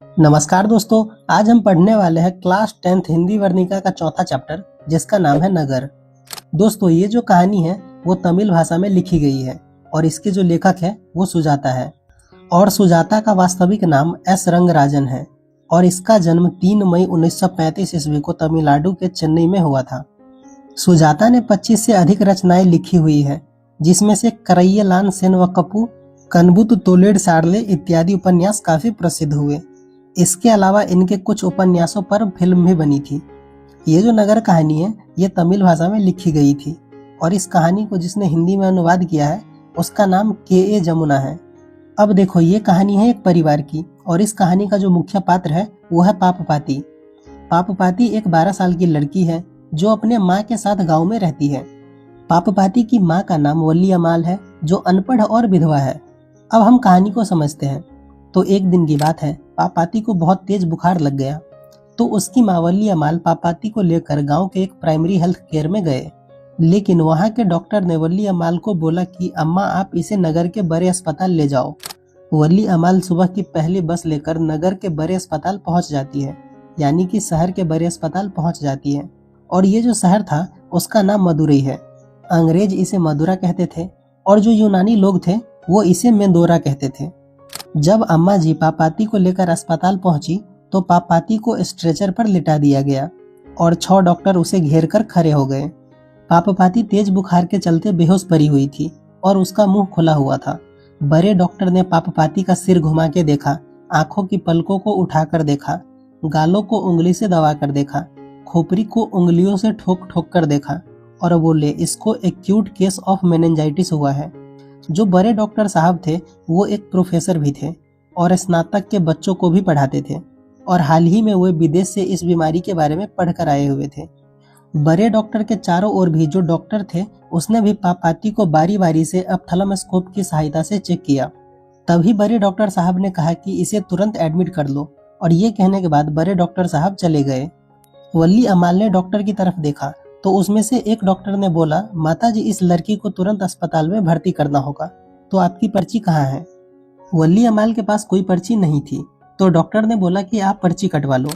नमस्कार दोस्तों। आज हम पढ़ने वाले हैं क्लास 10th हिंदी वर्णिका का चौथा चैप्टर जिसका नाम है नगर। दोस्तों ये जो कहानी है वो तमिल भाषा में लिखी गई है और इसके जो लेखक है वो सुजाता है और सुजाता का वास्तविक नाम एस रंगराजन है और इसका जन्म 3 मई 1935 ईस्वी को तमिलनाडु के चेन्नई में हुआ था। सुजाता ने 25 से अधिक रचनाएं लिखी हुई है जिसमें से करैयलान सेनवकप्पू, कनबुत तोलेड सार्ले इत्यादि उपन्यास काफी प्रसिद्ध हुए। इसके अलावा इनके कुछ उपन्यासों पर फिल्म भी बनी थी। ये जो नगर कहानी है ये तमिल भाषा में लिखी गई थी और इस कहानी को जिसने हिंदी में अनुवाद किया है उसका नाम के जमुना है। अब देखो ये कहानी है एक परिवार की और इस कहानी का जो मुख्य पात्र है वो है पापपाती। पापपाती एक 12 साल की लड़की है जो अपने माँ के साथ गांव में रहती है। पापपाती की माँ का नाम वल्ली अमाल है जो अनपढ़ और विधवा है। अब हम कहानी को समझते हैं। तो एक दिन की बात है, पापाती को बहुत तेज बुखार लग गया तो उसकी माँ वल्ली अमाल पापाती को लेकर गांव के एक प्राइमरी हेल्थ केयर में गए। लेकिन वहां के डॉक्टर ने वल्ली अमाल को बोला कि अम्मा आप इसे नगर के बड़े अस्पताल ले जाओ। वल्ली अमाल सुबह की पहली बस लेकर नगर के बड़े अस्पताल पहुंच जाती है, यानी कि शहर के बड़े अस्पताल पहुंच जाती है। और ये जो शहर था उसका नाम मदुरई है। अंग्रेज इसे मदुरा कहते थे और जो यूनानी लोग थे वो इसे मेंदोरा कहते थे। जब अम्मा जी पापाती को लेकर अस्पताल पहुंची तो पापाती को स्ट्रेचर पर लिटा दिया गया और 6 डॉक्टर उसे घेर कर खड़े हो गए। पापाती तेज बुखार के चलते बेहोश पड़ी हुई थी और उसका मुंह खुला हुआ था। बड़े डॉक्टर ने पापाती का सिर घुमा के देखा, आंखों की पलकों को उठाकर देखा, गालों को उंगली से दबाकर देखा, खोपड़ी को उंगलियों से ठोक ठोक कर देखा और बोले इसको एक्यूट केस ऑफ मेनिंजाइटिस हुआ है। जो बड़े डॉक्टर साहब थे वो एक प्रोफेसर भी थे और स्नातक के बच्चों को भी पढ़ाते थे और हाल ही में वो विदेश से इस बीमारी के बारे में पढ़कर आए हुए थे। बड़े डॉक्टर के चारों ओर भी जो डॉक्टर थे उसने भी पापाती को बारी बारी से ऑप्थेल्मोस्कोप की सहायता से चेक किया। तभी बड़े डॉक्टर साहब ने कहा कि इसे तुरंत एडमिट कर लो और ये कहने के बाद बड़े डॉक्टर साहब चले गए। वल्ली अमाल ने डॉक्टर की तरफ देखा तो उसमें से एक डॉक्टर ने बोला माताजी इस लड़की को तुरंत अस्पताल में भर्ती करना होगा, तो आपकी पर्ची कहाँ है? वल्ली अमाल के पास कोई पर्ची नहीं थी तो डॉक्टर ने बोला कि आप पर्ची कटवा लो।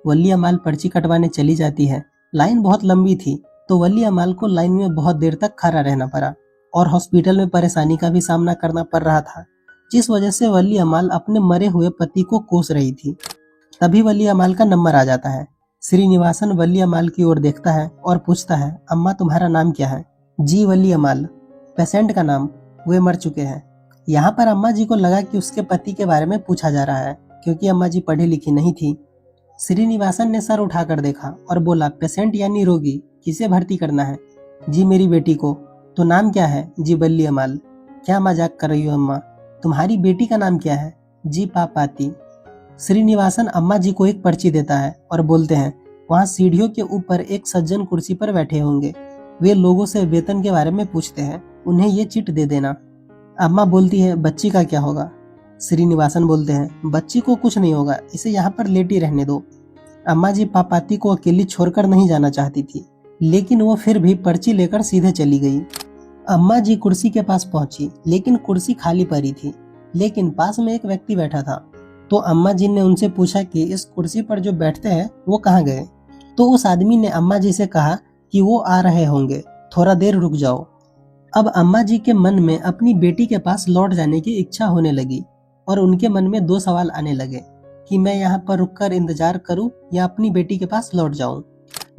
वल्ली अमाल पर्ची कटवाने चली जाती है। लाइन बहुत लंबी थी तो वल्ली अमाल को लाइन में बहुत देर तक खड़ा रहना पड़ा और हॉस्पिटल में परेशानी का भी सामना करना पड़ रहा था, जिस वजह से वल्ली अमाल अपने मरे हुए पति को कोस रही थी। तभी वल्ली अमाल का नंबर आ जाता है। श्रीनिवासन वल्ली अमाल की ओर देखता है और पूछता है अम्मा तुम्हारा नाम क्या है? जी वल्ली अमाल। पेशेंट का नाम? वे मर चुके हैं। यहाँ पर अम्मा जी को लगा कि उसके पति के बारे में पूछा जा रहा है क्योंकि अम्मा जी पढ़ी लिखी नहीं थी। श्रीनिवासन ने सर उठाकर देखा और बोला पेशेंट यानी रोगी, किसे भर्ती करना है? जी मेरी बेटी को। तो नाम क्या है? जी वल्ली अमाल। क्या मजाक कर रही हो अम्मा? तुम्हारी बेटी का नाम क्या है? जी पापाती। श्रीनिवासन अम्मा जी को एक पर्ची देता है और बोलते हैं वहाँ सीढ़ियों के ऊपर एक सज्जन कुर्सी पर बैठे होंगे, वे लोगों से वेतन के बारे में पूछते हैं, उन्हें ये चिट दे देना। अम्मा बोलती है बच्ची का क्या होगा? श्रीनिवासन बोलते हैं बच्ची को कुछ नहीं होगा, इसे यहाँ पर लेटी रहने दो। अम्मा जी पापाती को अकेली छोड़कर नहीं जाना चाहती थी लेकिन वो फिर भी पर्ची लेकर सीधे चली गई। अम्मा जी कुर्सी के पास पहुंची लेकिन कुर्सी खाली पड़ी थी, लेकिन पास में एक व्यक्ति बैठा था। तो अम्मा जी ने उनसे पूछा कि इस कुर्सी पर जो बैठते हैं वो कहाँ गए? तो उस आदमी ने अम्मा जी से कहा कि वो आ रहे होंगे, थोड़ा देर रुक जाओ। अब अम्मा जी के मन में अपनी बेटी के पास लौट जाने की इच्छा होने लगी और उनके मन में 2 सवाल आने लगे कि मैं यहाँ पर रुककर इंतजार करूं या अपनी बेटी के पास लौट जाऊं।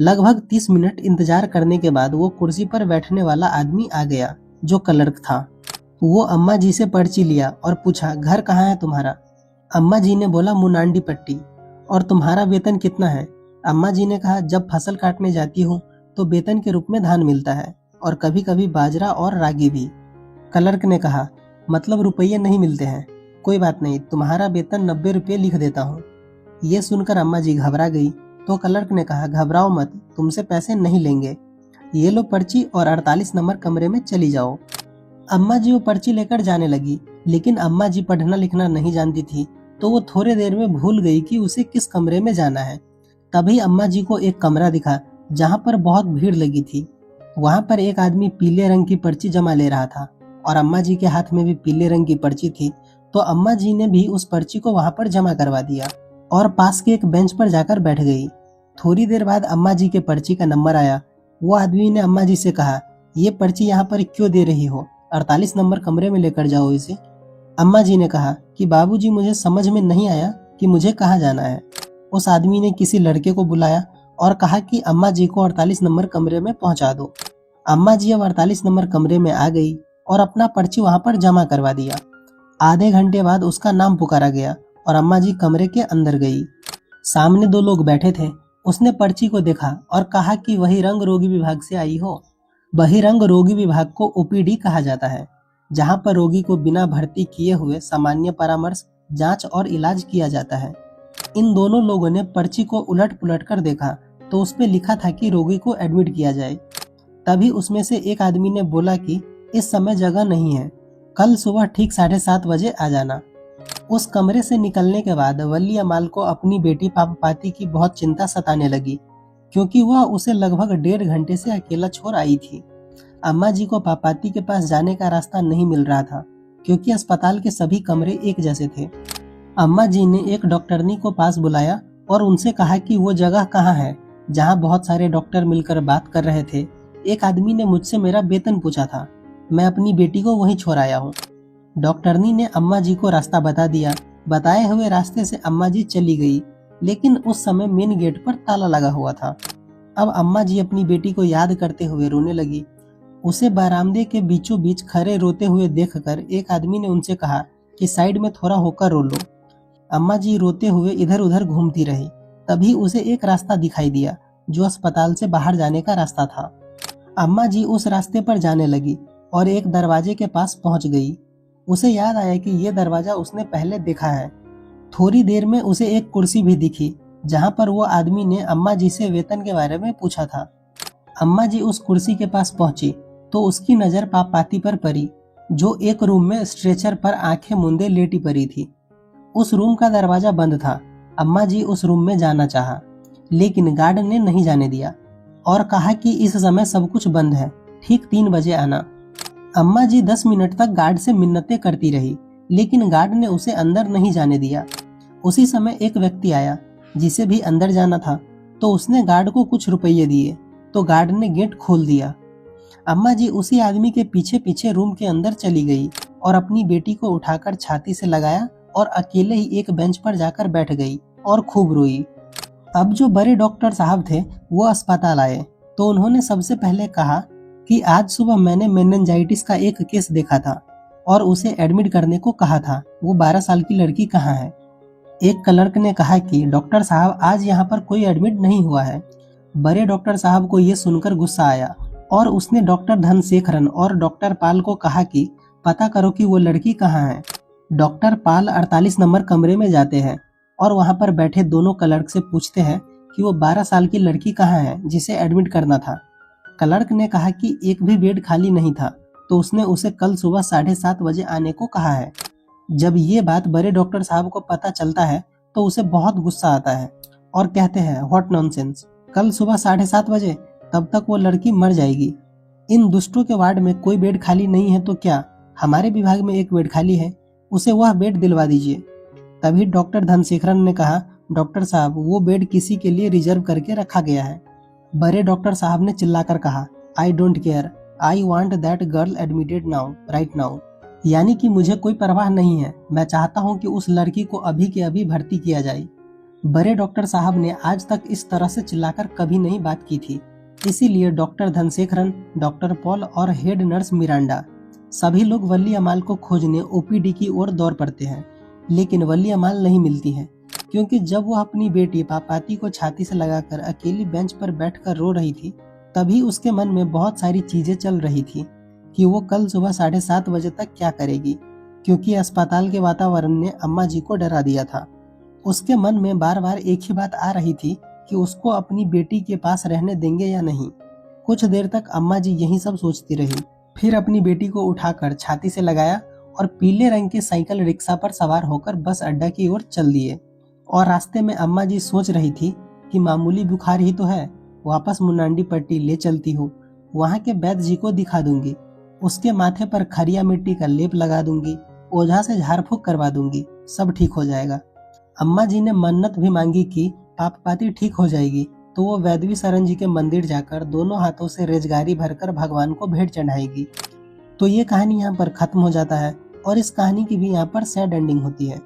लगभग 30 मिनट इंतजार करने के बाद वो कुर्सी पर बैठने वाला आदमी आ गया जो क्लर्क था। वो अम्मा जी से पर्ची लिया और पूछा घर कहाँ है तुम्हारा? अम्मा जी ने बोला मुनांडी पट्टी। और तुम्हारा वेतन कितना है? अम्मा जी ने कहा जब फसल काटने जाती हूँ तो वेतन के रूप में धान मिलता है और कभी कभी बाजरा और रागी भी। क्लर्क ने कहा मतलब रुपये नहीं मिलते हैं? कोई बात नहीं, तुम्हारा वेतन 90 रुपये लिख देता हूँ। ये सुनकर अम्मा जी घबरा गई तो क्लर्क ने कहा घबराओ मत, तुमसे पैसे नहीं लेंगे, ये लो पर्ची और 48 नंबर कमरे में चली जाओ। अम्मा जी वो पर्ची लेकर जाने लगी लेकिन अम्मा जी पढ़ना लिखना नहीं जानती थी तो वो थोड़े देर में भूल गई कि उसे किस कमरे में जाना है। तभी अम्मा जी को एक कमरा दिखा जहाँ पर बहुत भीड़ लगी थी। वहाँ पर एक आदमी पीले रंग की पर्ची जमा ले रहा था और अम्मा जी के हाथ में भी पीले रंग की पर्ची थी तो अम्मा जी ने भी उस पर्ची को वहाँ पर जमा करवा दिया। और पास के एक बेंच पर जाकर बैठ गई। थोड़ी देर बाद अम्मा जी के पर्ची का नंबर आया। वो आदमी ने अम्मा जी से कहा, ये पर्ची यहाँ पर क्यों दे रही हो? 48 नंबर कमरे में लेकर जाओ इसे। अम्मा जी ने कहा कि बाबूजी, मुझे समझ में नहीं आया कि मुझे कहाँ जाना है। उस आदमी ने किसी लड़के को बुलाया और कहा कि अम्मा जी को 48 नंबर कमरे में पहुंचा दो। अम्मा जी अब 48 नंबर कमरे में आ गई और अपना पर्ची वहां पर जमा करवा दिया। आधे घंटे बाद उसका नाम पुकारा गया और अम्मा जी कमरे के अंदर गई। सामने दो लोग बैठे थे। उसने पर्ची को देखा और कहा कि वही रंग रोगी विभाग से आई हो। बहिरंग रोगी विभाग को ओपीडी कहा जाता है, जहां पर रोगी को बिना भर्ती किए हुए सामान्य परामर्श, जांच और इलाज किया जाता है। इन दोनों लोगों ने पर्ची को उलट पुलट कर देखा तो उस पे लिखा था कि रोगी को एडमिट किया जाए। तभी उसमें से एक आदमी ने बोला कि इस समय जगह नहीं है, कल सुबह ठीक 7:30 बजे आ जाना। उस कमरे से निकलने के बाद वली अमाल को अपनी बेटी पापाती की बहुत चिंता सताने लगी, क्योंकि वह उसे लगभग 1.5 घंटे से अकेला छोड़ आई थी। अम्मा जी को पापाती के पास जाने का रास्ता नहीं मिल रहा था, क्योंकि अस्पताल के सभी कमरे एक जैसे थे। अम्मा जी ने एक डॉक्टरनी को पास बुलाया और उनसे कहा कि वो जगह कहाँ है जहाँ बहुत सारे डॉक्टर मिलकर बात कर रहे थे। एक आदमी ने मुझसे मेरा वेतन पूछा था, मैं अपनी बेटी को वहीं छोड़ आया हूँ। डॉक्टरनी ने अम्मा जी को रास्ता बता दिया। बताए हुए रास्ते से अम्मा जी चली गई, लेकिन उस समय मेन गेट पर ताला लगा हुआ था। अब अम्मा जी अपनी बेटी को याद करते हुए रोने लगी। उसे बरामदे के बीचों बीच खड़े रोते हुए देखकर एक आदमी ने उनसे कहा कि साइड में थोड़ा होकर रो लो। अम्मा जी रोते हुए इधर उधर घूमती रही। तभी उसे एक रास्ता दिखाई दिया जो अस्पताल से बाहर जाने का रास्ता था। अम्मा जी उस रास्ते पर जाने लगी और एक दरवाजे के पास पहुंच गई। उसे याद आया कि यह दरवाजा उसने पहले देखा है। थोड़ी देर में उसे एक कुर्सी भी दिखी जहां पर वो आदमी ने अम्मा जी से वेतन के बारे में पूछा था। अम्मा जी उस कुर्सी के पास पहुंची तो उसकी नजर पापाती पर पड़ी, जो एक रूम में स्ट्रेचर पर आंखें मूंदे लेटी पड़ी थी। उस रूम का दरवाजा बंद था। अम्मा जी उस रूम में जाना चाहा, लेकिन गार्ड ने नहीं जाने दिया और कहा कि इस समय सब कुछ बंद है, ठीक 3 बजे आना। अम्मा जी 10 मिनट तक गार्ड से मिन्नतें करती रही, लेकिन गार्ड ने उसे अंदर नहीं जाने दिया। उसी समय एक व्यक्ति आया जिसे भी अंदर जाना था, तो उसने गार्ड को कुछ रुपये दिए तो गार्ड ने गेट खोल दिया। अम्मा जी उसी आदमी के पीछे पीछे रूम के अंदर चली गई और अपनी बेटी को उठाकर छाती से लगाया और अकेले ही एक बेंच पर जाकर बैठ गई और खूब रोई। अब जो बड़े डॉक्टर साहब थे वो अस्पताल आए तो उन्होंने सबसे पहले कहा कि आज सुबह मैंने मेनिंजाइटिस का एक केस देखा था और उसे एडमिट करने को कहा था। वो 12 साल की लड़की कहाँ है? एक क्लर्क ने कहा कि डॉक्टर साहब, आज यहाँ पर कोई एडमिट नहीं हुआ है। बड़े डॉक्टर साहब को ये सुनकर गुस्सा आया और उसने डॉक्टर धनशेखरन और डॉक्टर पाल को कहा कि पता करो कि वो लड़की कहाँ है। डॉक्टर पाल 48 नंबर कमरे में जाते हैं और वहां पर बैठे दोनों क्लर्क से पूछते हैं कि वो 12 साल की लड़की कहाँ है जिसे एडमिट करना था। क्लर्क ने कहा कि एक भी बेड खाली नहीं था, तो उसने उसे कल सुबह 7:30 बजे आने को कहा है। जब ये बात बड़े डॉक्टर साहब को पता चलता है तो उसे बहुत गुस्सा आता है और कहते हैं, व्हाट नॉनसेंस, कल सुबह 7:30 बजे? तब तक वो लड़की मर जाएगी। इन दुष्टों के वार्ड में कोई बेड खाली नहीं है तो क्या, हमारे विभाग में एक बेड खाली है, उसे वह बेड दिलवा दीजिए। तभी डॉक्टर धनशेखरन ने कहा, डॉक्टर साहब, वो बेड किसी के लिए रिजर्व करके रखा गया है। बड़े डॉक्टर साहब ने चिल्लाकर कहा, I don't care, I want that girl admitted now, right now. यानी कि मुझे कोई परवाह नहीं है, मैं चाहता हूं कि उस लड़की को अभी के अभी भर्ती किया जाए। बड़े डॉक्टर साहब ने आज तक इस तरह से चिल्लाकर कभी नहीं बात की थी। इसीलिए डॉक्टर धनशेखरन, डॉक्टर पॉल और हेड नर्स मिरांडा सभी लोग वली अमाल को खोजने ओपीडी की ओर दौड़ पड़ते हैं, लेकिन वली अमाल नहीं मिलती है, क्योंकि जब वह अपनी बेटी पापाती को छाती से लगाकर अकेली बेंच पर बैठकर रो रही थी, तभी उसके मन में बहुत सारी चीजें चल रही थी कि वो कल सुबह 7:30 बजे तक क्या करेगी, क्योंकि अस्पताल के वातावरण ने अम्मा जी को डरा दिया था। उसके मन में बार बार एक ही बात आ रही थी कि उसको अपनी बेटी के पास रहने देंगे या नहीं। कुछ देर तक अम्मा जी यही सब सोचती रही, फिर अपनी बेटी को उठाकर छाती से लगाया और पीले रंग के साइकिल रिक्शा पर सवार होकर बस अड्डा की ओर चल दिए। और रास्ते में अम्मा जी सोच रही थी कि मामूली बुखार ही तो है, वापस मुनांडी पट्टी ले चलती हूँ, वहाँ के वैद्य जी को दिखा दूंगी, उसके माथे पर खरिया मिट्टी का लेप लगा दूंगी, ओझा से झाड़ फूक करवा दूंगी, सब ठीक हो जाएगा। अम्मा जी ने मन्नत भी मांगी कि पापपाती ठीक हो जाएगी, तो वो वैद्वी शरण जी के मंदिर जाकर दोनों हाथों से रेजगारी भरकर भगवान को भेंट चढ़ाएगी। तो ये कहानी यहाँ पर खत्म हो जाता है और इस कहानी की भी यहाँ पर सैड एंडिंग होती है,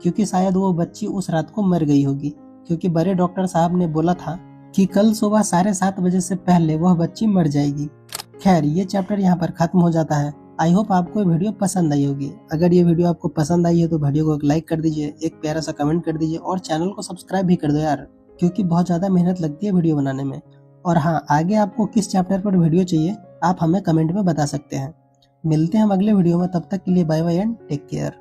क्योंकि शायद वो बच्ची उस रात को मर गई होगी, क्योंकि बड़े डॉक्टर साहब ने बोला था कि कल सुबह 7:30 बजे से पहले वह बच्ची मर जाएगी। खैर, ये चैप्टर यहाँ पर खत्म हो जाता है। आई होप आपको ये वीडियो पसंद आई होगी। अगर ये वीडियो आपको पसंद आई है तो वीडियो को एक लाइक कर दीजिए, एक प्यारा सा कमेंट कर दीजिए और चैनल को सब्सक्राइब भी कर दो यार, क्योंकि बहुत ज़्यादा मेहनत लगती है वीडियो बनाने में। और हाँ, आगे आपको किस चैप्टर पर वीडियो चाहिए आप हमें कमेंट में बता सकते हैं। मिलते हैं हम अगले वीडियो में, तब तक के लिए bye bye and take care.